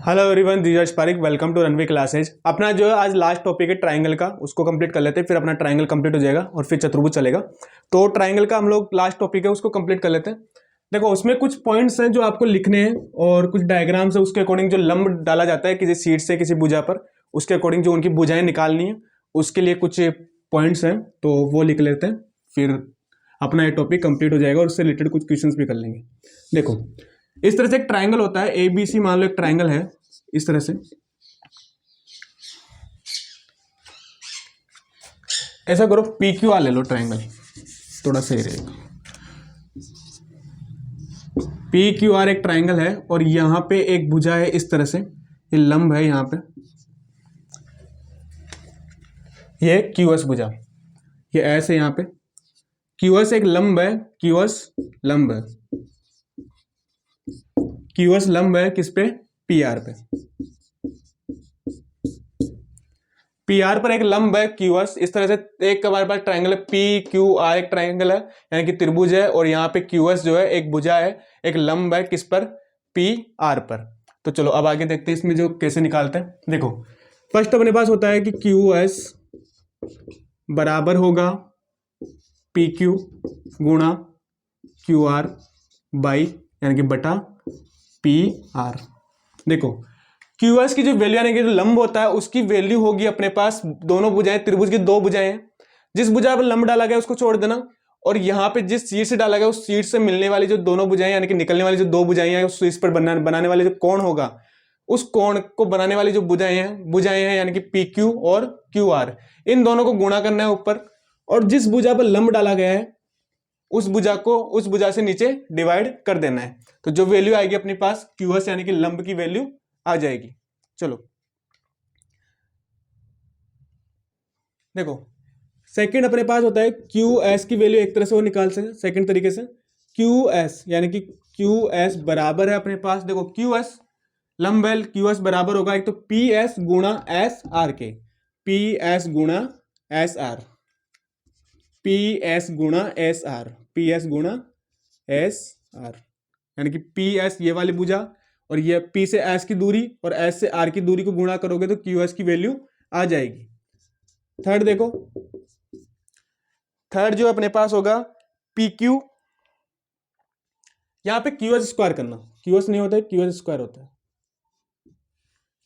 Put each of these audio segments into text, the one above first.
Hello everyone, this is Parik. Welcome to Runway Classes. अपना जो है आज लास्ट टॉपिक है ट्राइंगल का, उसको कंप्लीट कर लेते हैं, फिर अपना ट्राइंगल कंप्लीट हो जाएगा और फिर चतुर्भुज चलेगा। तो ट्राइंगल का हम लोग लास्ट टॉपिक है उसको कंप्लीट कर लेते हैं। देखो उसमें कुछ पॉइंट्स हैं जो आपको लिखने हैं और कुछ डायग्राम्स है, उसके अकॉर्डिंग जो लंब डाला जाता है किसी शीट से किसी भुजा पर, उसके अकॉर्डिंग जो उनकी भुजाएं निकालनी है उसके लिए कुछ पॉइंट्स हैं, तो वो लिख लेते हैं, फिर अपना ये टॉपिक कंप्लीट हो जाएगा और उससे रिलेटेड कुछ क्वेश्चंस भी कर लेंगे। देखो इस तरह से एक ट्राइंगल होता है, ए बी सी मान लो एक ट्राइंगल है इस तरह से। ऐसा करो पी क्यू आर ले लो, ट्राइंगल थोड़ा सही रहेगा। पी क्यू आर एक ट्राइंगल है और यहां पे एक भुजा है इस तरह से, ये लंब है, यहां पे ये क्यू एस भुजा, ये ऐसे यहां पे क्यू एस एक लंब है, क्यू एस लंब है, क्यू एस लंब है किस पे, पी आर पे। पी आर पर एक लंब है क्यू एस, इस तरह से एक हमारे पास ट्राइंगल है पी क्यू आर, एक ट्राइंगल है यानी कि त्रिभुज है, और यहाँ पे क्यू एस जो है एक भुजा है, एक लंब है किस पर, पी आर पर। तो चलो अब आगे देखते हैं इसमें जो कैसे निकालते हैं। देखो फर्स्ट अपने पास होता है कि क्यू एस बराबर होगा पी क्यू गुणा क्यू आर बाई यानी कि बटा पी आर। देखो क्यू एस की जो वैल्यू यानी कि जो लंब होता है उसकी वैल्यू होगी अपने पास, दोनों भुजाएं, त्रिभुज की दो भुजाएं हैं, जिस भुजा पर लंब डाला गया उसको छोड़ देना, और यहाँ पे जिस शीट से डाला गया उस शीट से मिलने वाली जो दोनों भुजाएं यानी कि निकलने वाली जो दो भुजाएं हैं, उस शीट पर बनाने वाले जो कोण होगा, उस कोण को बनाने वाली जो भुजाएं हैं यानी कि पी क्यू और क्यू आर, इन दोनों को गुणा करना है ऊपर, और जिस भुजा पर लंब डाला गया है उस भुजा को उस भुजा से नीचे डिवाइड कर देना है। तो जो वैल्यू आएगी अपने पास क्यू एस यानी कि लंब की वैल्यू आ जाएगी। चलो देखो सेकंड अपने पास होता है क्यू एस की वैल्यू, एक तरह से वो निकाल सकते सेकंड तरीके से, क्यू एस यानी कि क्यू एस बराबर है अपने पास, देखो क्यू एस लंब है, क्यू एस बराबर होगा एक तो पी एस गुणा एस आर के, पी एस गुणा एस आर, पी एस गुणा एस आर, पी एस गुणा एस आर, यानी कि पी एस ये वाली भुजा और ये पी से एस की दूरी और एस से आर की दूरी को गुणा करोगे तो क्यू एस की वैल्यू आ जाएगी। थर्ड देखो, थर्ड जो अपने पास होगा पी क्यू, यहां पे क्यू एस स्क्वायर करना, क्यू एस नहीं होता है क्यू एस स्क्वायर होता है,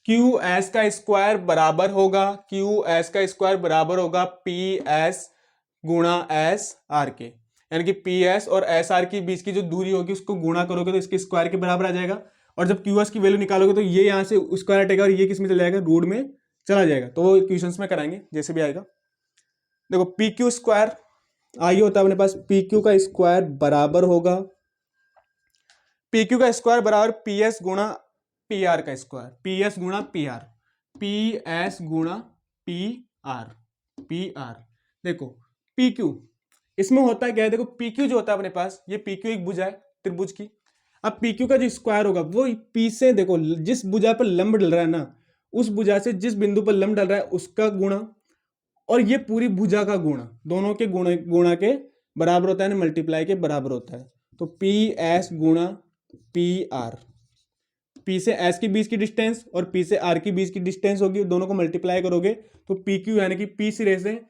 क्यू एस का स्क्वायर बराबर होगा, क्यू एस का स्क्वायर बराबर होगा पी एस गुणा एस आर के, यानी कि पी एस और एस आर के बीच की जो दूरी होगी उसको गुणा करोगे तो इसके स्क्वायर के बराबर आ जाएगा, और जब क्यू एस की वैल्यू निकालोगे तो ये यहां से स्क्वायर हटेगा और ये किस में चला जाएगा, रूट में चला जाएगा। तो वो क्वेश्चंस में कराएंगे जैसे भी आएगा। देखो पी क्यू स्क्वायर आइए होता है अपने पास, पी क्यू का स्क्वायर बराबर होगा, पी क्यू का स्क्वायर बराबर पी एस गुणा पी आर का स्क्वायर, पी एस गुणा पी आर, पी एस गुणा पी आर, पी आर। देखो पी क्यू इसमें होता है क्या है, देखो पी क्यू जो होता है अपने पास, ये पी क्यू एक भुजा है त्रिभुज की, अब पी क्यू का जो स्क्वायर होगा वो पी से, देखो जिस भुजा पर लंब डल रहा है ना, उस भुजा से जिस बिंदु पर लंब डल रहा है उसका गुणा, और ये पूरी भुजा का गुणा, दोनों के गुणा के बराबर होता है ना, मल्टीप्लाई के बराबर होता है। तो पी एस गुणा पी आर, पी से एस के बीच की डिस्टेंस और पी से आर के बीच की डिस्टेंस होगी, दोनों को मल्टीप्लाई करोगे तो पी क्यू यानी कि पी सिरे से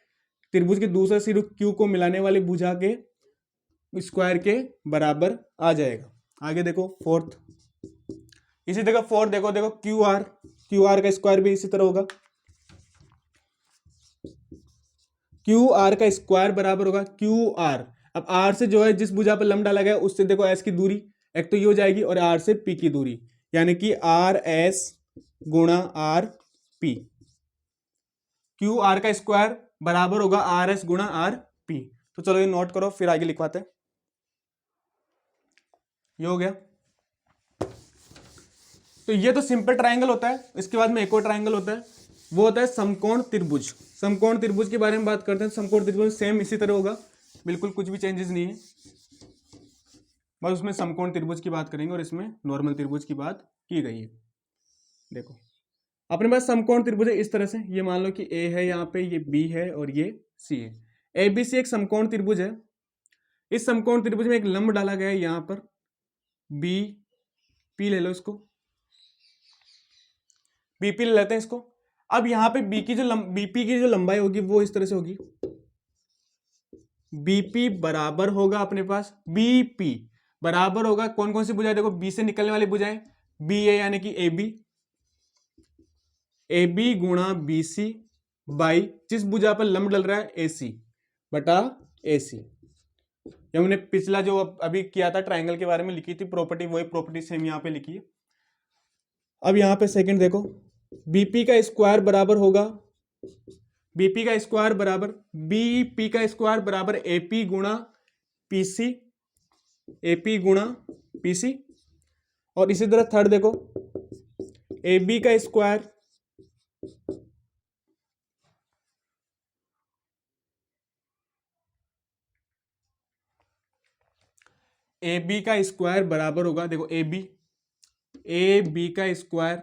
त्रिभुज के दूसरे सिरे क्यू को मिलाने वाली भुजा के स्क्वायर के बराबर आ जाएगा। आगे देखो फोर्थ, इसी तरह फोर्थ देखो, देखो क्यू आर का स्क्वायर भी इसी तरह होगा, क्यू आर का स्क्वायर बराबर होगा क्यू आर, अब आर से जो है जिस भुजा पर लंब डाला गया उससे देखो एस की दूरी एक तो ये हो जाएगी, और आर से पी की दूरी यानी कि आर एस गुणा आर पी, क्यू आर का स्क्वायर बराबर होगा आर एस गुणा आर पी। तो चलो ये नोट करो फिर आगे लिखवाते हैं। ये हो गया, तो ये तो सिंपल ट्राइंगल होता है। इसके बाद में एक और ट्राइंगल होता है, वो होता है समकोण त्रिभुज। समकोण त्रिभुज के बारे में बात करते हैं। समकोण त्रिभुज सेम इसी तरह होगा, बिल्कुल कुछ भी चेंजेस नहीं है, बस उसमें समकोण त्रिभुज की बात करेंगे और इसमें नॉर्मल त्रिभुज की बात की गई है। देखो अपने पास समकोण त्रिभुज है इस तरह से, ये मान लो कि ए है यहाँ पे, ये बी है और ये सी है, ए बी सी एक समकोण त्रिभुज है। इस समकोण त्रिभुज में एक लंब डाला गया है यहाँ पर, बी पी ले लो इसको, बीपी ले लेते हैं इसको। अब यहाँ पे बीपी की जो लंबाई होगी वो इस तरह से होगी, बीपी बराबर होगा अपने पास, बीपी बराबर होगा कौन कौन सी भुजाएं, देखो बी से निकलने वाली भुजाएं, बी ए यानी कि ए बी गुणा बी सी बाई जिस भुजा पर लंब डल रहा है ए सी बटा ए सी। ये हमने पिछला जो अभी किया था ट्राइंगल के बारे में लिखी थी प्रॉपर्टी, वही प्रॉपर्टी सेम यहाँ पे लिखी है। अब यहाँ पे सेकंड देखो, बीपी का स्क्वायर बराबर होगा, बीपी का स्क्वायर बराबर एपी गुणा पीसी, एपी गुणा पीसी। और इसी तरह थर्ड देखो, ए बी का स्क्वायर ए बी का स्क्वायर बराबर होगा, देखो ए बी का स्क्वायर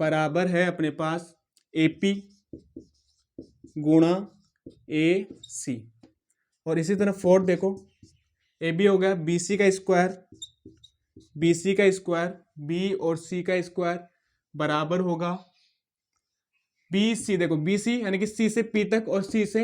बराबर है अपने पास ए पी गुणा ए सी। और इसी तरह फोर्थ देखो, ए बी हो गया बी सी का स्क्वायर, बी और सी का स्क्वायर बराबर होगा बी सी, देखो बी सी यानी कि सी से पी तक और सी से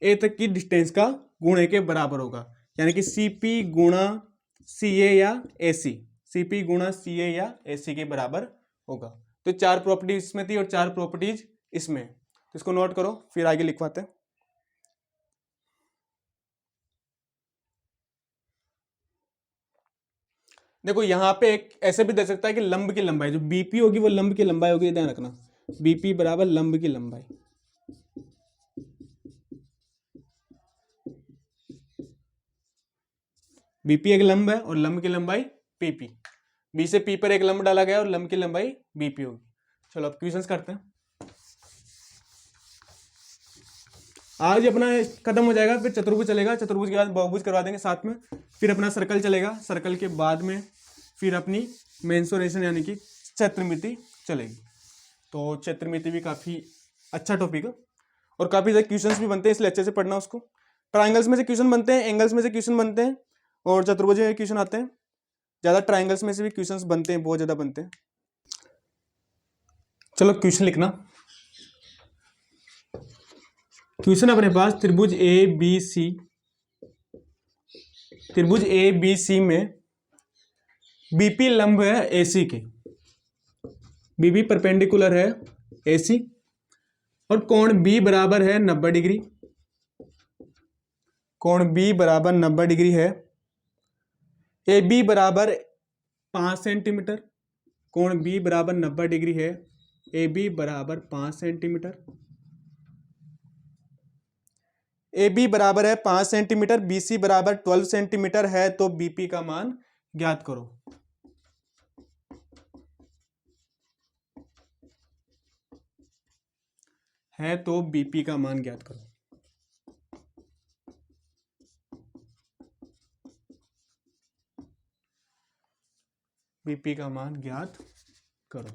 ए तक की डिस्टेंस का गुणे के बराबर होगा, यानी कि सी पी गुणा सी ए या ए सी, सी पी गुणा सी ए या ए सी के बराबर होगा। तो 4 प्रॉपर्टीज इसमें थी और 4 प्रॉपर्टीज इसमें, तो इसको नोट करो फिर आगे लिखवाते हैं। देखो यहाँ पे एक ऐसे भी दे सकता है कि लंब की लंबाई जो बीपी होगी वो लंब की लंबाई होगी, ध्यान रखना बीपी बराबर लंब की लंबाई। बीपी एक लंब है और लंब की लंबाई पीपी, बी से पी पर एक लंब डाला गया और लंब की लंबाई बीपी होगी। चलो अब क्वेश्चंस करते हैं। आज अपना खत्म हो जाएगा, फिर चतुर्भुज चलेगा, चतुर्भुज के बाद बहुभुज करवा देंगे साथ में, फिर अपना सर्कल चलेगा, सर्कल के बाद में फिर अपनी मेंसुरेशन यानी कि क्षेत्रमिति चलेगी। तो क्षेत्रमिति भी काफ़ी अच्छा टॉपिक है और काफ़ी ज़्यादा क्वेश्चंस भी बनते हैं, इसलिए अच्छे से पढ़ना उसको। ट्राइंगल्स में से क्वेश्चन बनते हैं, एंगल्स में से क्वेश्चन बनते हैं और चतुर्भुज में क्वेश्चन आते हैं। ज़्यादा ट्राइंगल्स में से भी क्वेश्चन बनते हैं, बहुत ज़्यादा बनते हैं। चलो क्वेश्चन लिखना। क्वेश्चन अपने पास त्रिभुज ए बी सी, त्रिभुज ए बी सी में बीपी लंब है एसी के, बीपी परपेंडिकुलर है एसी और कोण बी बराबर है 90 डिग्री, कोण बी बराबर 90 डिग्री है। ए बी बराबर 5 सेंटीमीटर, कोण बी बराबर 90 डिग्री है, ए बी बराबर 5 सेंटीमीटर, ए बी बराबर है 5 सेंटीमीटर, बी सी बराबर 12 सेंटीमीटर है, तो बीपी का मान ज्ञात करो। है तो बीपी का मान ज्ञात करो। बीपी का मान ज्ञात करो।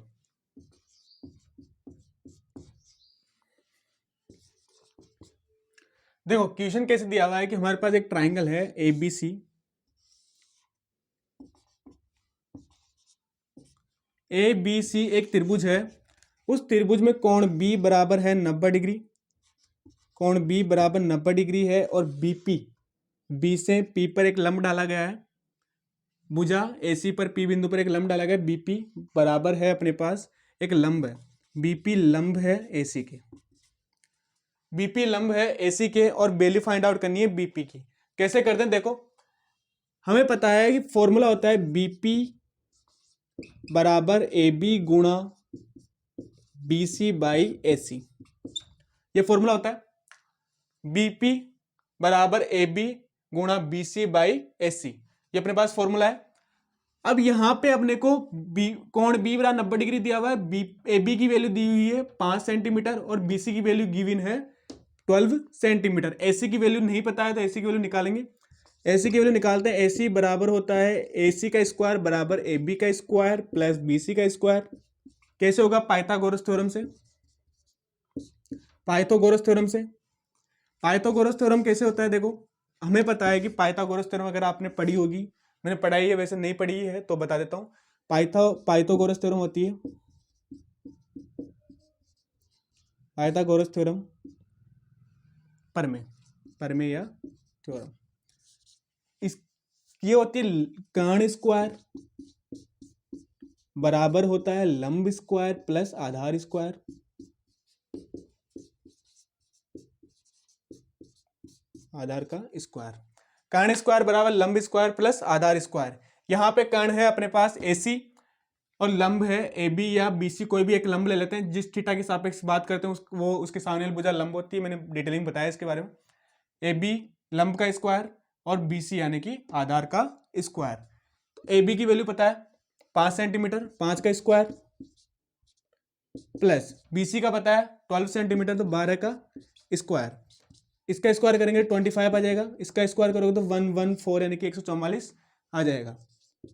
देखो क्वेश्चन कैसे दिया हुआ है कि हमारे पास एक ट्राइंगल है A B C, A B C एक त्रिभुज है, उस त्रिभुज में कोण बी बराबर है 90 डिग्री, कोण बी बराबर 90 डिग्री है और बीपी, बी से पी पर एक लंब डाला गया है, भुजा एसी पर पी बिंदु पर एक लंब डाला गया, बीपी बराबर है अपने पास एक लंब है, बीपी लंब है एसी के, बीपी लंब है एसी के और वैल्यू फाइंड आउट करनी है बीपी की। कैसे करते हैं देखो, हमें पता है कि फॉर्मूला होता है बीपी बराबर ए बी गुणा बी सी बाई ए सी, ये फॉर्मूला होता है बीपी बराबर ए बी गुणा बी सी बाई ए सी, ये अपने पास फॉर्मूला है। अब यहां पे अपने को कोण बी बराबर 90 डिग्री दिया हुआ है, ए बी की वैल्यू दी हुई है 5 सेंटीमीटर और बी सी की वैल्यू गिवन है 12 सेंटीमीटर। ए सी की वैल्यू नहीं पता है तो ए सी की वैल्यू निकालेंगे, ए सी की वैल्यू निकालते हैं। ए सी बराबर होता है ए सी का स्क्वायर बराबर ए बी का स्क्वायर प्लस बी सी का स्क्वायर। कैसे होगा, पाइथागोरस थ्योरम से, पाइथागोरस थ्योरम से। पाइथागोरस थ्योरम कैसे होता है, देखो हमें पता है कि पाइथागोरस थ्योरम अगर आपने पढ़ी होगी, मैंने पढ़ाई है वैसे नहीं पढ़ी है तो बता देता हूँ। पाइथागोरस थ्योरम होती है पाइथागोरस थ्योरम, परमे या थ्योरम। इस ये होती है कर्ण स्क्वायर बराबर होता है लंब स्क्वायर प्लस आधार स्क्वायर। आधार का स्क्वायर, कर्ण स्क्वायर बराबर लंब स्क्वायर प्लस आधार स्क्वायर। यहाँ पे कर्ण है अपने पास AC और लंब है AB या BC, कोई भी एक लंब ले लेते हैं। जिस थीटा के सापेक्ष बात करते हैं वो उसके सामने वाली भुजा लंब होती है। मैंने डिटेलिंग बताया इसके बारे में। AB लंब का स्क्वायर और BC यानी कि आधार का स्क्वायर। तो AB की वैल्यू पता है 5 सेंटीमीटर, 5 का स्क्वायर प्लस BC का पता है 12 सेंटीमीटर, तो 12 का स्क्वायर। इसका स्क्वायर करेंगे 25 आ जाएगा, इसका स्क्वायर करोगे तो 114 यानी कि 144 आ जाएगा।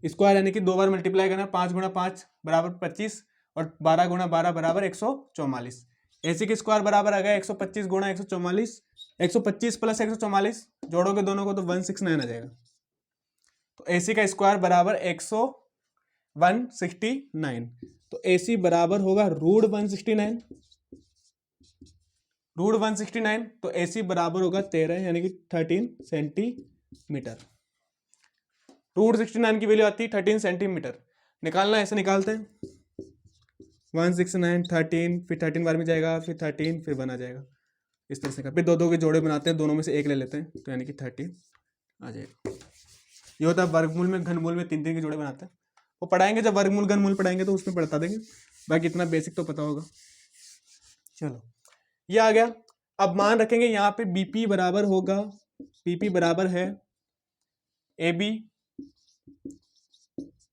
स्क्वायर यानी कि 2 बार मल्टीप्लाई करना, 5 गुणा 5 बराबर 25 और 12 गुणा 12 बराबर 144। AC के स्क्वायर बराबर आ गया 125 गुणा 144, 125 प्लस 144 जोड़ोगे दोनों को तो 169 आ जाएगा। तो AC का स्क्वायर बराबर 169, तो AC बराबर होगा रूट 169, रूट 169, तो AC बराबर होगा 13 यानी कि 13 सेंटीमीटर। रूट 69 की वैल्यू आती है 13 सेंटीमीटर। निकालना ऐसे निकालते हैं 169 13, फिर 13 बार में जाएगा, फिर 13, फिर 1 आ जाएगा। इस तरह से फिर दो के जोड़े बनाते हैं, दोनों में से एक ले लेते हैं, तो यानी कि 13 आ जाएगा। ये होता है वर्गमूल में, घनमूल में 3 के जोड़े बनाते हैं। वो पढ़ाएंगे जब वर्गमूल घनमूल पढ़ाएंगे तो उसमें बता देंगे, बाकी इतना बेसिक तो पता होगा। चलो ये आ गया। अब मान रखेंगे यहाँ पे BP बराबर होगा, BP बराबर है AB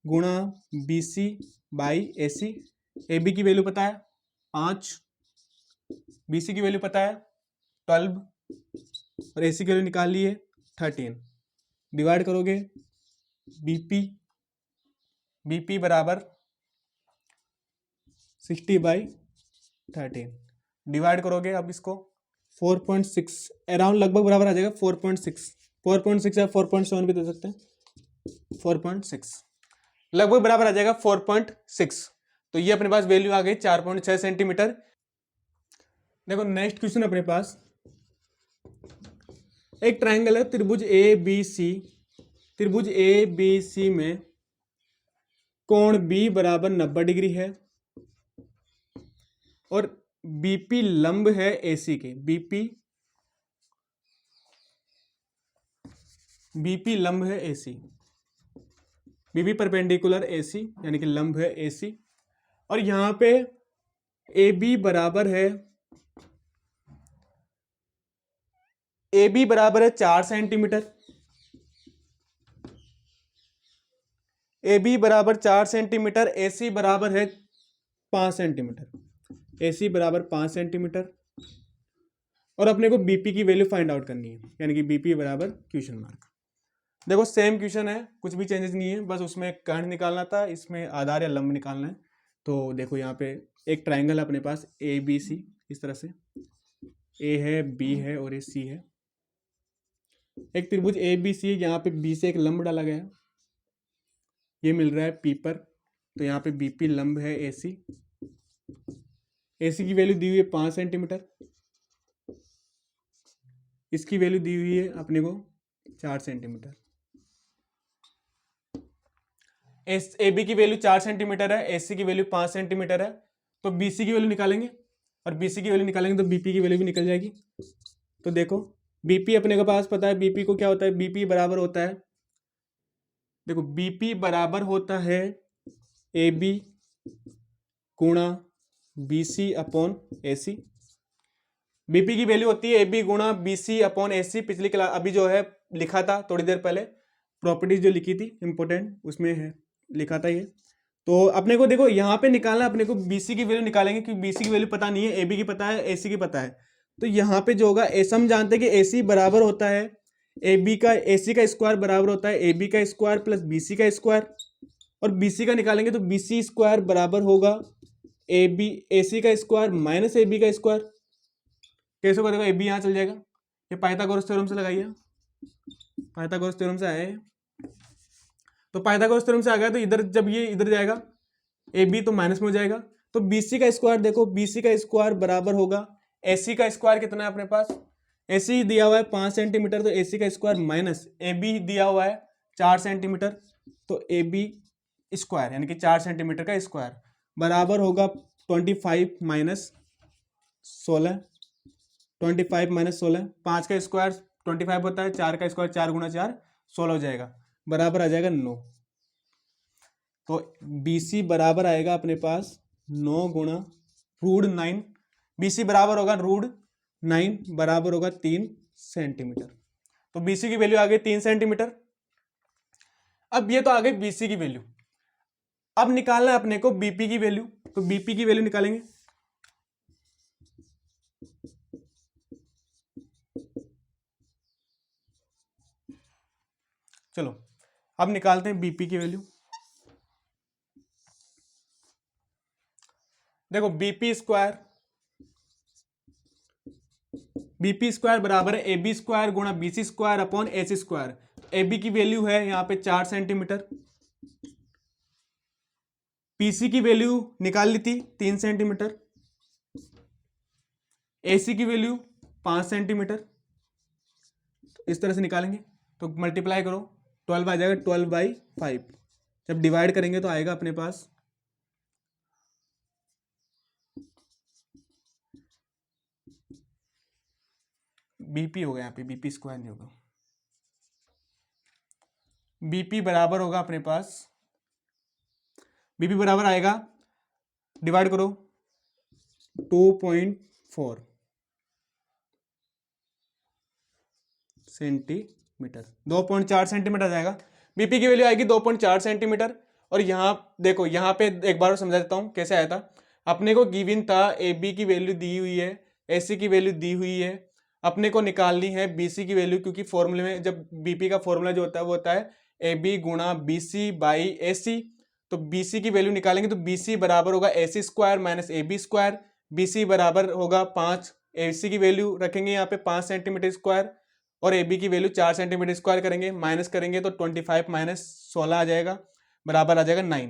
गुणा BC बाई AC। AB की वैल्यू पता है 5, BC की वैल्यू पता है 12 और AC की वैल्यू निकाल ली है 13। डिवाइड करोगे BP बराबर 60/13। डिवाइड करोगे अब इसको 4.6 अराउंड लगभग बराबर आ जाएगा 4.6 या 4.7 भी दे सकते हैं। 4.6 लगभग बराबर आ जाएगा 4.6। तो ये अपने पास वैल्यू आ गई 4.6 सेंटीमीटर। देखो नेक्स्ट क्वेश्चन अपने पास एक ट्रायंगल है त्रिभुज ABC। त्रिभुज ABC में कोण B बराबर 90 डिग्री है और BP लंब है AC के। BP लंब है AC, BP परपेंडिकुलर AC यानी कि लंब है AC। और यहां पे AB बराबर है 4 सेंटीमीटर। AB बराबर 4 सेंटीमीटर, AC बराबर है 5 सेंटीमीटर। AC बराबर 5 सेंटीमीटर और अपने को BP की वैल्यू फाइंड आउट करनी है, यानी कि BP बराबर क्वेश्चन मार्क। देखो सेम क्वेश्चन है, कुछ भी चेंजेस नहीं है, बस उसमें कर्ण निकालना था, इसमें आधार या लंब निकालना है। तो देखो यहाँ पे एक ट्रायंगल है अपने पास ABC, इस तरह से A है, B है और ये C है। एक त्रिभुज ABC, यहाँ पे B से एक लंब डाला गया, ये मिल रहा है P पर, तो यहाँ पे BP लंब है AC। AC की वैल्यू दी हुई है 5 सेंटीमीटर, इसकी वैल्यू दी हुई है अपने को 4 सेंटीमीटर। AB की वैल्यू 4 सेंटीमीटर है, AC की वैल्यू 5 सेंटीमीटर है, तो BC की वैल्यू निकालेंगे और BC की वैल्यू निकालेंगे तो BP की वैल्यू भी निकल जाएगी। तो देखो BP अपने के पास पता है, BP को क्या होता है, BP बराबर होता है, देखो BP बराबर होता है AB गुणा BC अपॉन AC। BP की वैल्यू होती है AB गुणा BC अपॉन AC। पिछली क्लास अभी जो है लिखा था थोड़ी देर पहले, प्रॉपर्टीज जो लिखी थी इंपॉर्टेंट, उसमें है लिखा था ये। तो अपने को देखो यहाँ पे निकालना, अपने को BC की वैल्यू निकालेंगे क्योंकि BC की वैल्यू पता नहीं है, AB की पता है, AC की पता है। तो यहाँ पे जो होगा हम जानते हैं कि AC बराबर होता है AC का स्क्वायर बराबर होता है AB का स्क्वायर प्लस BC का स्क्वायर, और BC का निकालेंगे तो BC स्क्वायर बराबर होगा AC का स्क्वायर माइनस AB का स्क्वायर। कैसे होगा, देखो AB यहाँ चल जाएगा, ये पाइथागोरस थ्योरम से लगाइए, पाइथागोरस थ्योरम से आए, तो पाइथागोरस थ्योरम से आ गया, तो इधर जब ये इधर जाएगा AB तो माइनस में हो जाएगा, तो BC का स्क्वायर देखो, BC का स्क्वायर बराबर होगा AC का स्क्वायर कितना है अपने पास, AC दिया हुआ है 5 सेंटीमीटर, तो AC का स्क्वायर माइनस AB दिया हुआ है 4 सेंटीमीटर, तो AB स्क्वायर यानी कि 4 सेंटीमीटर का स्क्वायर बराबर होगा 25 माइनस 16, 25 माइनस 16, 5 का स्क्वायर 25 होता है, 4 का स्क्वायर 4 गुना 4 16 हो जाएगा, बराबर आ जाएगा 9। तो BC बराबर आएगा अपने पास 9 गुणा √9, BC बराबर होगा √9 बराबर होगा 3 सेंटीमीटर। तो BC की वैल्यू आ गई 3 सेंटीमीटर। अब ये तो आ गई BC की वैल्यू, अब निकालना है अपने को BP की वैल्यू, तो BP की वैल्यू निकालेंगे। चलो अब निकालते हैं BP की वैल्यू। देखो BP स्क्वायर बराबर है AB स्क्वायर गुणा BC square upon AC square. AB की वैल्यू है यहाँ पे 4 सेंटीमीटर, BC की वैल्यू निकाल ली थी 3 सेंटीमीटर, AC की वैल्यू 5 सेंटीमीटर, इस तरह से निकालेंगे। तो मल्टीप्लाई करो, 12 आ जाएगा 12/5, जब डिवाइड करेंगे तो आएगा अपने पास BP होगा, यहाँ पे BP स्क्वायर नहीं होगा, BP बराबर होगा अपने पास, BP बराबर आएगा, डिवाइड करो 2.4 सेंटीमीटर, 2.4 सेंटीमीटर आ जाएगा। BP की वैल्यू आएगी 2.4 सेंटीमीटर। और यहाँ देखो, यहाँ पे एक बार समझा देता हूँ कैसे आया था। अपने को गिवन था AB की वैल्यू दी हुई है, AC की वैल्यू दी हुई है, अपने को निकालनी है BC की वैल्यू, क्योंकि फॉर्मूले में जब BP का फॉर्मूला जो होता है वो होता है AB गुणा BC/AC। तो BC की वैल्यू निकालेंगे तो BC बराबर होगा AC square minus AB square, BC बराबर होगा 5, AC की वैल्यू रखेंगे यहाँ पे 5 सेंटीमीटर स्क्वायर और AB की वैल्यू 4 सेंटीमीटर स्क्वायर करेंगे, माइनस करेंगे तो 25 माइनस 16 आ जाएगा, बराबर आ जाएगा 9।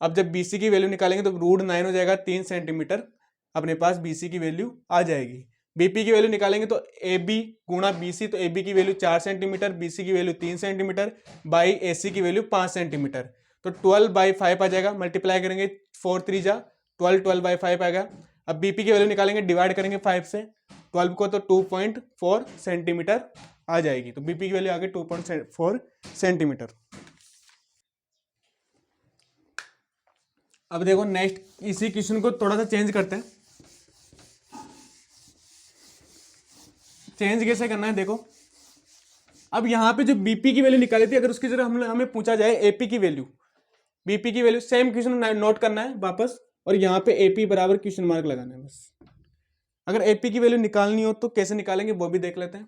अब जब BC की वैल्यू निकालेंगे तो √9 हो जाएगा, 3 सेंटीमीटर अपने पास BC की वैल्यू आ जाएगी। BP की वैल्यू निकालेंगे तो AB गुणा BC, तो AB की वैल्यू 4 सेंटीमीटर, BC की वैल्यू 3 सेंटीमीटर बाई AC की वैल्यू 5 सेंटीमीटर, तो 12/5 आ जाएगा। मल्टीप्लाई करेंगे 4 3 जा 12, 12/5 आएगा। अब BP की वैल्यू निकालेंगे, डिवाइड करेंगे 5 से 12 को, तो 2.4 सेंटीमीटर आ जाएगी। तो BP की वैल्यू आ गई 2.4 सेंटीमीटर। अब देखो नेक्स्ट इसी क्वेश्चन को थोड़ा सा चेंज करते हैं। चेंज कैसे करना है देखो, अब यहाँ पे जो BP की वैल्यू निकाली थी, अगर उसकी जगह हमें पूछा जाए AP की वैल्यू, BP की वैल्यू, सेम क्वेश्चन नोट करना है वापस, और यहाँ पे AP बराबर क्वेश्चन मार्क लगाना है बस। अगर AP की वैल्यू निकालनी हो तो कैसे निकालेंगे वो भी देख लेते हैं।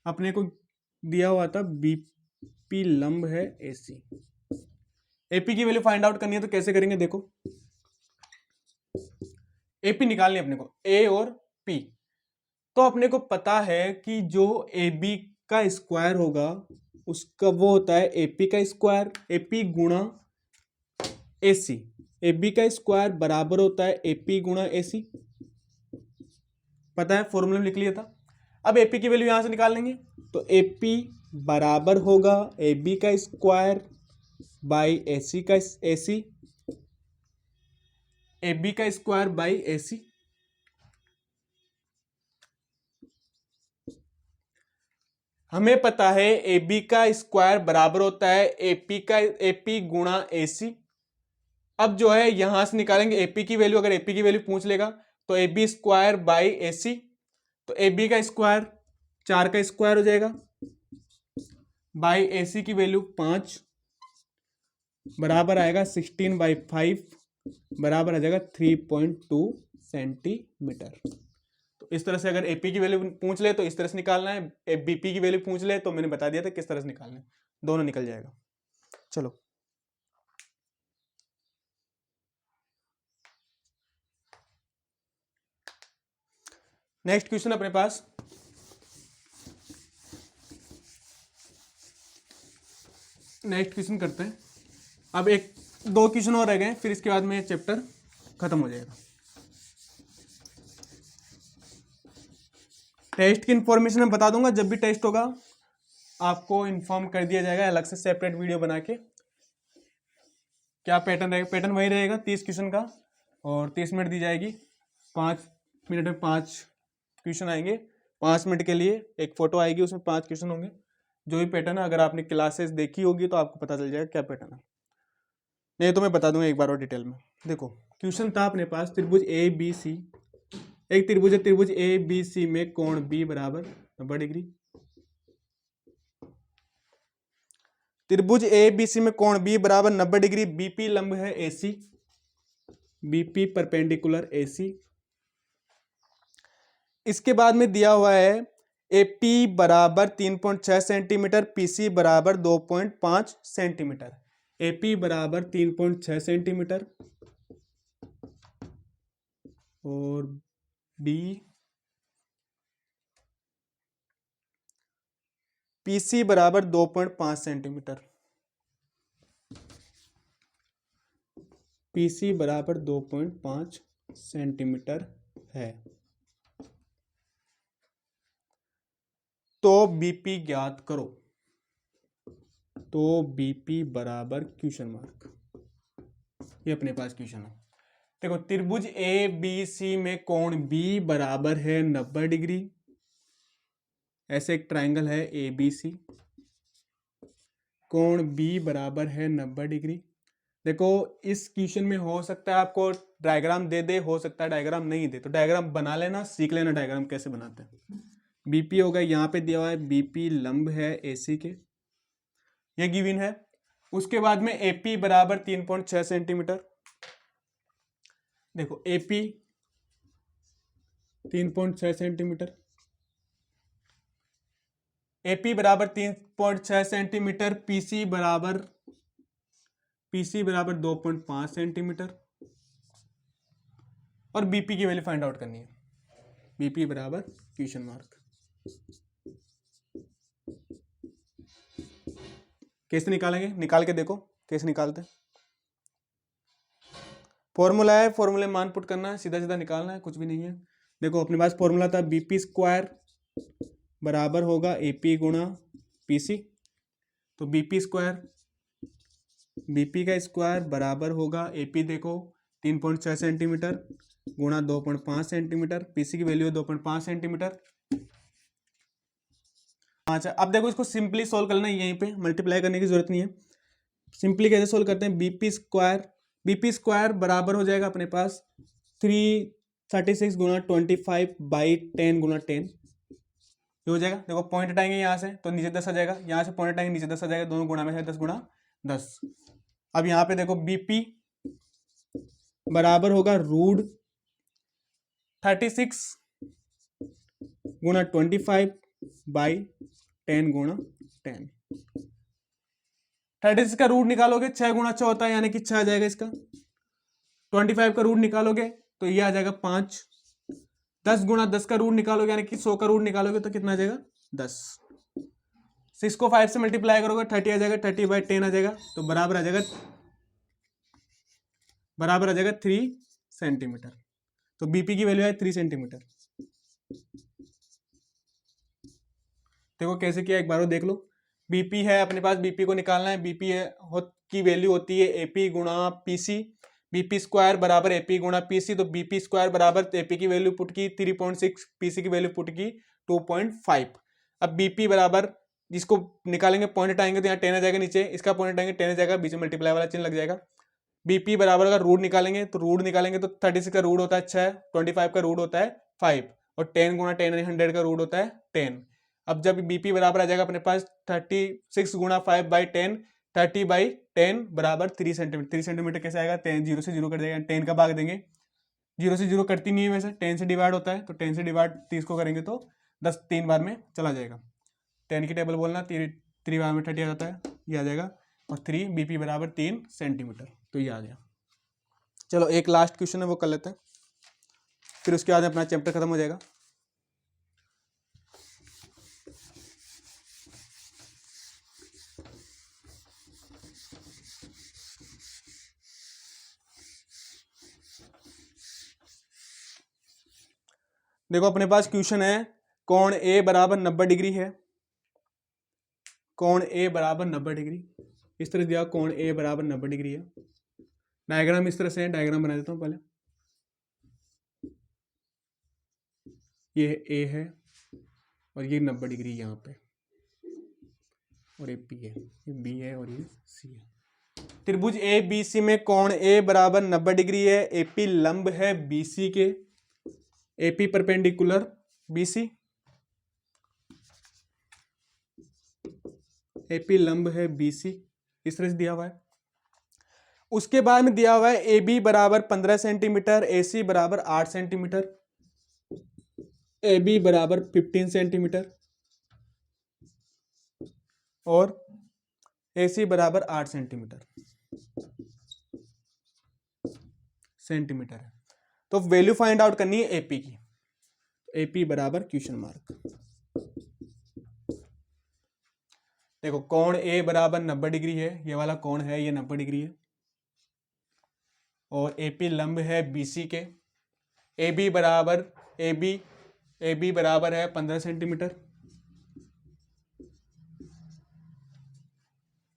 अपने को दिया हुआ था BP लंब है AC, AP की वैल्यू फाइंड आउट करनी है तो कैसे करेंगे देखो, AP निकालनी है अपने को, A और P। तो अपने को पता है कि जो AB का स्क्वायर होगा उसका वो होता है AP का स्क्वायर, AP गुणा AC, AB का स्क्वायर बराबर होता है AP गुणा AC, पता है, फॉर्मूला में लिख लिया था। अब AP की वैल्यू यहां से निकाल लेंगे, तो AP बराबर होगा AB का स्क्वायर बाई AC का AC, AB का स्क्वायर बाई AC। हमें पता है AB का स्क्वायर बराबर होता है AP गुणा AC। अब जो है यहां से निकालेंगे AP की वैल्यू, अगर AP की वैल्यू पूछ लेगा तो AB स्क्वायर बाई AC, तो AB का स्क्वायर 4 का स्क्वायर हो जाएगा बाई AC की वैल्यू 5, बराबर आएगा 16/5, बराबर आ जाएगा 3.2 सेंटीमीटर। तो इस तरह से अगर AP की वैल्यू पूछ ले तो इस तरह से निकालना है, BP की वैल्यू पूछ ले तो मैंने बता दिया था किस तरह से निकालना है, दोनों निकल जाएगा। चलो नेक्स्ट क्वेश्चन अपने पास, नेक्स्ट क्वेश्चन करते हैं। अब 1-2 क्वेश्चन और रह गए, फिर इसके बाद में चैप्टर खत्म हो जाएगा। टेस्ट की इन्फॉर्मेशन मैं बता दूंगा, जब भी टेस्ट होगा आपको इन्फॉर्म कर दिया जाएगा अलग से सेपरेट वीडियो बना के। क्या पैटर्न रहेगा? पैटर्न वही रहेगा 30 क्वेश्चन का, और 30 मिनट दी जाएगी। 5 मिनट में 5 क्वेश्चन आएंगे, 5 मिनट के लिए एक फोटो आएगी, उसमें 5 क्वेश्चन होंगे। जो भी पैटर्न है, अगर आपने क्लासेस देखी होगी तो आपको पता चल जाएगा क्या पैटर्न है। नहीं तो मैं बता दूंगा एक बार और डिटेल में। देखो क्वेश्चन था अपने पास, त्रिभुज ए बी सी, एक त्रिभुज है, त्रिभुज ए बी सी में कोण बी बराबर 90 डिग्री। त्रिभुज ए बी सी में कोण बी बराबर 90 डिग्री, बीपी लंब है एसी, बीपी परपेंडिकुलर एसी। इसके बाद में दिया हुआ है एपी बराबर 3.6 सेंटीमीटर, पीसी बराबर 2.5 सेंटीमीटर। एपी बराबर 3.6 सेंटीमीटर और बी पीसी बराबर 2.5 सेंटीमीटर, पीसी बराबर 2.5 सेंटीमीटर है। तो बीपी ज्ञात करो। तो बीपी बराबर क्वेश्चन मार्क, ये अपने पास क्वेश्चन है। देखो त्रिभुज ए बी सी में कोण बी बराबर है 90 डिग्री। ऐसे एक ट्राइंगल है ए बी सी, कोण बी बराबर है 90 डिग्री। देखो इस क्वेश्चन में हो सकता है आपको डायग्राम दे दे, हो सकता है डायग्राम नहीं दे, तो डायग्राम बना लेना, सीख लेना डायग्राम कैसे बनाते हैं। बीपी होगा, यहाँ पे दिया हुआ है बीपी लंब है एसी के, ये गिवन है। उसके बाद में एपी बराबर 3.6 सेंटीमीटर। देखो एपी 3.6 सेंटीमीटर, एपी बराबर 3.6 सेंटीमीटर, पीसी बराबर 2.5 सेंटीमीटर, और बीपी की वैल्यू फाइंड आउट करनी है। बीपी बराबर क्वेश्चन मार्क। कैसे निकालेंगे? निकाल के देखो कैसे निकालते हैं। फॉर्मूला है, फॉर्मूले मान पुट करना है, सीधा सीधा निकालना है, कुछ भी नहीं है। देखो अपने पास फॉर्मूला था बीपी स्क्वायर बराबर होगा एपी गुणा पीसी। तो बीपी स्क्वायर, बीपी का स्क्वायर बराबर होगा एपी, देखो 3.6 सेंटीमीटर गुणा 2.5 सेंटीमीटर, पीसी की वैल्यू है 2.5 सेंटीमीटर। अच्छा अब देखो इसको सिंपली सोल्व करना है, यहीं पे मल्टीप्लाई करने की जरूरत नहीं है। सिंपली कैसे सोल्व करते हैं? बीपी स्क्वायर बराबर हो जाएगा अपने पास 336 गुणा 25 बाई 10 गुणा 10, ये हो जाएगा। देखो पॉइंट हटाएंगे यहाँ से तो नीचे 10 आ जाएगा, यहाँ से पॉइंट हटाएंगे नीचे 10 आ जाएगा, दोनों गुणा में है 10 गुणा 10। अब यहाँ पे देखो बीपी बराबर होगा रूट 36 गुणा 25 बाई 10 गुणा 10। 36 का रूट निकालोगे 6 गुणा 6 होता है, यानी कि 6 आ जाएगा इसका। 25 का रूट निकालोगे तो ये आ जाएगा 5। 10 गुणा 10 का रूट निकालोगे यानी कि 100 का रूट निकालोगे तो कितना आ जाएगा? 10। 6 को 5 से मल्टीप्लाई करोगे 30 आ जाएगा, 30 बाई 10 आ जाएगा, तो बराबर आ जाएगा 3 सेंटीमीटर। तो बीपी की वैल्यू है 3 सेंटीमीटर। देखो कैसे किया, एक बार और देख लो। बीपी है अपने पास, बीपी को निकालना है। बीपी की वैल्यू होती है एपी गुणा पीसी, बीपी स्क्वायर बराबर एपी गुणा पीसी। तो बीपी स्क्वायर बराबर एपी की वैल्यू पुट की 3.6, पीसी की वैल्यू पुट की 2.5। अब बीपी बराबर, जिसको निकालेंगे पॉइंट हटाएंगे तो यहाँ 10 आ जाएगा, नीचे इसका पॉइंट हटाएंगे 10 आ जाएगा, बीच में मल्टीप्लाई वाला चिन्ह लग जाएगा। बीपी बराबर अगर रूट निकालेंगे तो रूट निकालेंगे तो 36 का रूट होता है 6, 25 का रूट होता है 5, और 10 गुणा 10 यानी 100 का रूट होता है 10। अब जब बीपी बराबर आ जाएगा अपने पास 36 गुणा 5 बाई 10, 30 बाई 10 बराबर 3 सेंटीमीटर। 3 सेंटीमीटर कैसे आएगा? 10 जीरो से जीरो कट जाएगा, 10 का भाग देंगे, जीरो से जीरो कटती नहीं है वैसे, 10 से डिवाइड होता है, तो 10 से डिवाइड 30 को करेंगे तो 10 3 बार में चला जाएगा। 10 की टेबल बोलना, 3 बार में 30 आ जाता है, ये आ जाएगा। और 3 बीपी बराबर 3 सेंटीमीटर, तो ये आ गया। चलो एक लास्ट क्वेश्चन है वो कर लेते हैं, फिर उसके बाद अपना चैप्टर खत्म हो जाएगा। देखो अपने पास क्वेश्चन है कोण ए बराबर 90 डिग्री है, कोण ए बराबर 90 डिग्री, इस तरह दिया कोण ए बराबर 90 डिग्री है। डायग्राम इस तरह से है, डायग्राम बना देता हूँ पहले। ये ए है और ये 90 डिग्री यहाँ पे, और ये पी है, ये बी है और ये सी है। त्रिभुज ए बी सी में कोण ए बराबर 90 डिग्री है, एपी लंब है बीसी के, एपी परपेंडिकुलर बीसी, एपी लंब है बीसी, इस तरह से दिया हुआ है। उसके बाद में दिया हुआ है ए बी बराबर 15 सेंटीमीटर, ए सी बराबर 8 सेंटीमीटर, ए बी बराबर 15 सेंटीमीटर और ए सी बराबर 8 सेंटीमीटर है। तो वैल्यू फाइंड आउट करनी है एपी की, एपी बराबर क्वेश्चन मार्क। देखो कोण ए बराबर 90 डिग्री है, ये वाला कोण है ये 90 डिग्री है, और एपी लंब है बीसी के, ए बी बराबर ए बी बराबर है 15 सेंटीमीटर,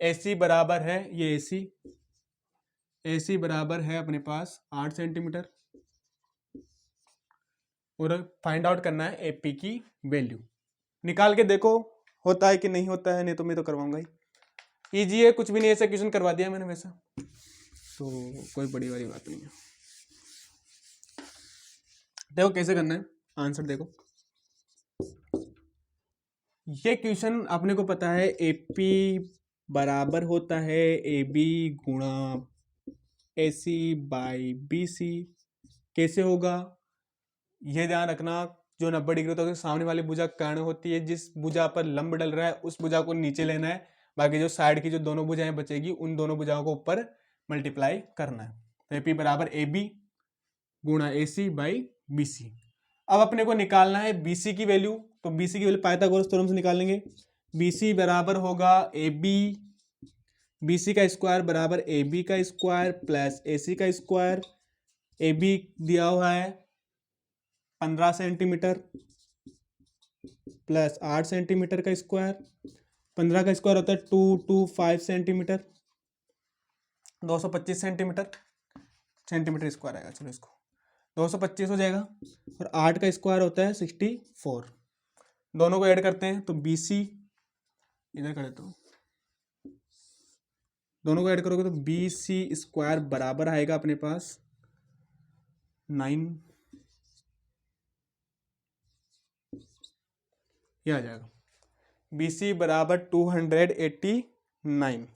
ए सी बराबर है ये ए सी बराबर है अपने पास 8 सेंटीमीटर, और फाइंड आउट करना है एपी की वैल्यू। निकाल के देखो होता है कि नहीं होता है, नहीं तो मैं तो करवाऊंगा ही। इजी है, कुछ भी नहीं, ऐसा क्वेश्चन करवा दिया मैंने वैसा, तो कोई बड़ी वाली बात नहीं है। देखो कैसे करना है, आंसर देखो। ये क्वेश्चन अपने को पता है एपी बराबर होता है ए बी गुणा ए सी बाई बी सी। कैसे होगा ये ध्यान रखना, जो 90 डिग्री होता है सामने वाली भुजा कर्ण होती है, जिस भुजा पर लंब डल रहा है उस भुजा को नीचे लेना है, बाकी जो साइड की जो दोनों भुजाएं बचेगी उन दोनों भुजाओं को ऊपर मल्टीप्लाई करना है। तो एपी बराबर ए बी गुणा ए सी बाई बी सी। अब अपने को निकालना है बीसी की वैल्यू, तो बीसी की वैल्यू पाइथागोरस थ्योरम से निकालेंगे। बीसी बराबर होगा ए बी, बीसी का स्क्वायर बराबर ए बी का स्क्वायर प्लस ए सी का स्क्वायर। ए बी दिया हुआ है 15 सेंटीमीटर प्लस 8 सेंटीमीटर का स्क्वायर, 15 का स्क्वायर होता है 225 सेंटीमीटर, 225 सेंटीमीटर स्क्वायर आएगा। चलो इसको 225 हो जाएगा, और 8 का स्क्वायर होता है 64। दोनों को ऐड करते हैं तो BC इधर कर देता हूँ, दोनों को ऐड करोगे तो BC स्क्वायर बराबर आएगा अपने पास 9, ये आ जाएगा BC बराबर 289।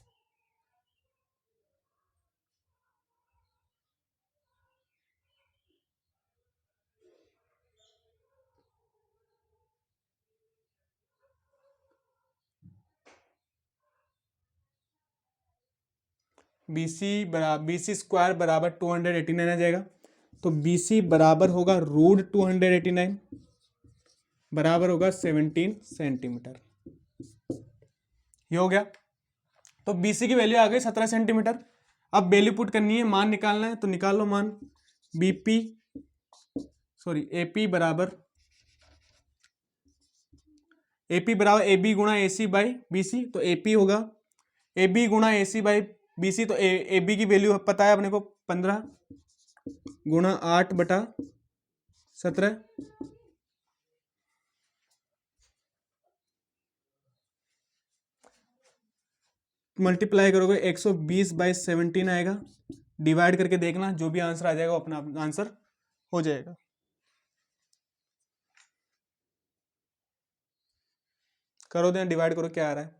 BC स्क्वायर बराबर 289 आ जाएगा, तो BC बराबर होगा रूट 289 बराबर होगा 17 सेंटीमीटर। ये हो गया, तो BC की वैल्यू आ गई 17 सेंटीमीटर। अब वैल्यू पुट करनी है, मान निकालना है, तो निकाल लो मान। AP बराबर ए बी गुणा ए सी बाई बी सी, तो AP होगा ए बी गुणा ए सी बाई बी सी। तो ए बी की वैल्यू पता है अपने को 15 गुणा 8/17, मल्टीप्लाई करोगे 120/17 आएगा। डिवाइड करके देखना, जो भी आंसर आ जाएगा वो अपना आंसर हो जाएगा। करो दें, डिवाइड करो क्या आ रहा है।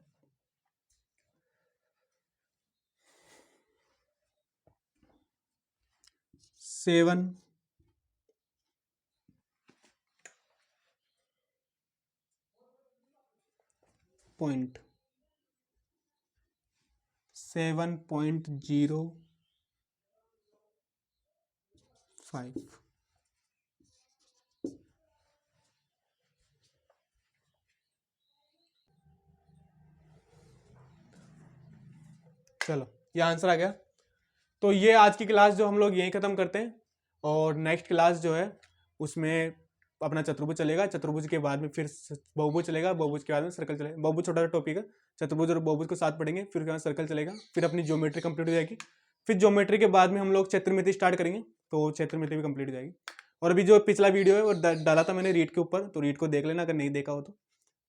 7.05। चलो ये आंसर आ गया। तो ये आज की क्लास जो हम लोग यहीं ख़त्म करते हैं, और नेक्स्ट क्लास जो है उसमें अपना चतुर्भुज चलेगा, चतुर्भुज के बाद में फिर बहुभुज चलेगा, बहुभुज के बाद में सर्कल चलेगा। बहुभुज छोटा सा टॉपिक है, चतुर्भुज और बहुभुज को साथ पढ़ेंगे, फिर उसके बाद सर्कल चलेगा, फिर अपनी ज्योमेट्री कंप्लीट हो जाएगी। फिर ज्योमेट्री के बाद में हम लोग क्षेत्रमिति स्टार्ट करेंगे, तो क्षेत्रमिति भी कंप्लीट हो जाएगी। और अभी जो पिछला वीडियो है वो डाला था मैंने रीड के ऊपर, तो रीड को देख लेना अगर नहीं देखा हो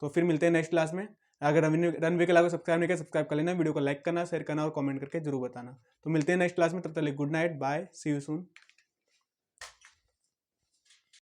तो फिर मिलते हैं नेक्स्ट क्लास में। अगर रनवे के अलावा सब्सक्राइब नहीं किया सब्सक्राइब कर लेना, वीडियो को लाइक करना, शेयर करना और कमेंट करके जरूर बताना। तो मिलते हैं नेक्स्ट क्लास में, तब तक good night, bye, see you soon.